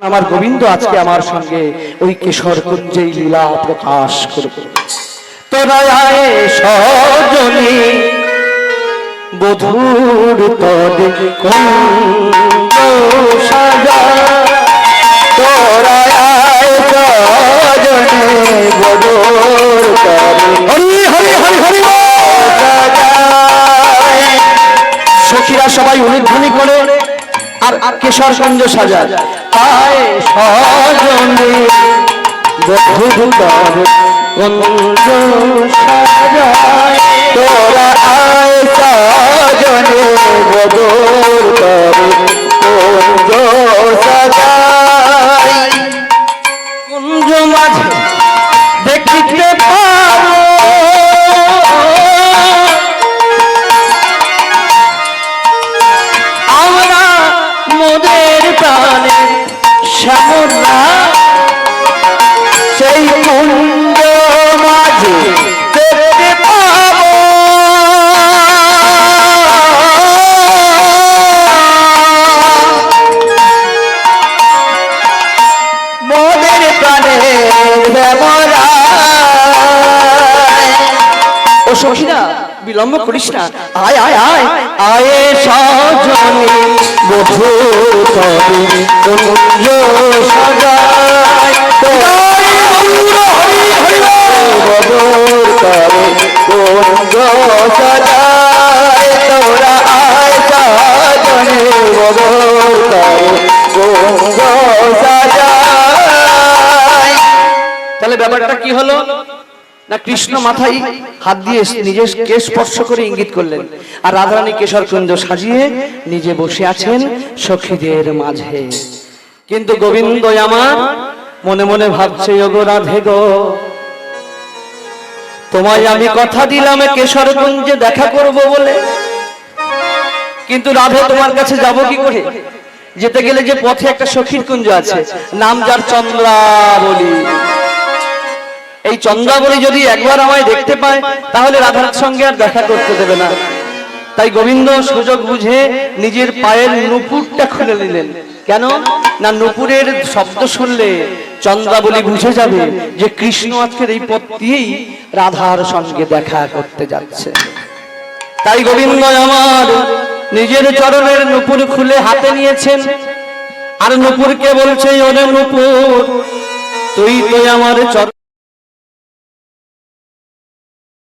আমার গোবিন্দ আজকে আমার সঙ্গে ওই কেশর কুঞ্জেই লীলা প্রকাশ করবে। তোরা আয়ে সজনী বধুর তরে কুঞ্জ সাজা, তোরা আয়ে সজনী বধুর তরে হরি হরি হরি হরি সখীরা সবাই উলুধ্বনি করে আর কেশর কুঞ্জ সাজায়। আয় সজনী বধুর তরে কুঞ্জ সাজায়, তোরা আয় সজনী বধুর তরে কুঞ্জ সাজায়। কুঞ্জ মাঝে দেখিতে পারো আমরা মোদের প্রাণে শ্যামলা, সেই কুঞ্জ মাঝে দেখতে পাবো মোদের প্রাণে শ্যামলা। ও সখীরা বিলম্ব করিস না, আয় আয় আয় আয়ে সজনী বধুর তরে কুঞ্জ সাজায়, বধুর তরে কুঞ্জ সাজায়, তোরা আয় সজনী বধুর তরে কুঞ্জ সাজায়। তাহলে ব্যাপারটা কি হলো না, কৃষ্ণ মাথায় হাত দিয়ে নিজের কেশ স্পর্শ করে ইঙ্গিত করলেন, আর রাধারানী কেশর কুঞ্জ সাজিয়ে নিজে বসে আছেন সখীদের মাঝে। কিন্তু গোবিন্দ আমার মনে মনে ভাবছে, ওগো রাধে গো, তোমায় আমি কথা দিলাম কেশর কুঞ্জে দেখা করব বলে, কিন্তু রাধে তোমার কাছে যাব কি করে? যেতে গেলে যে পথে একটা সখীর কুঞ্জ আছে, নাম যার চন্দ্রাবলী। এই চন্দ্রাবলী যদি একবার আমায় দেখতে পায় তাহলে রাধার সঙ্গে আর দেখা করতে দেবে না। তাই গোবিন্দ সুযোগ বুঝে নিজের পায়ের নুপুরটা খুলে নিলেন। কেন না, নুপুরের শব্দ শুনলে চন্দ্রাবলী বুঝে যাবে যে কৃষ্ণ আজকের এই পথ দিয়েই রাধার সঙ্গে দেখা করতে যাচ্ছে। তাই গোবিন্দ আমার নিজের চরণের নুপুর খুলে হাতে নিয়েছেন, আর নুপুরকে বলছে, ওরে নুপুর, তুই তো আমার চরণ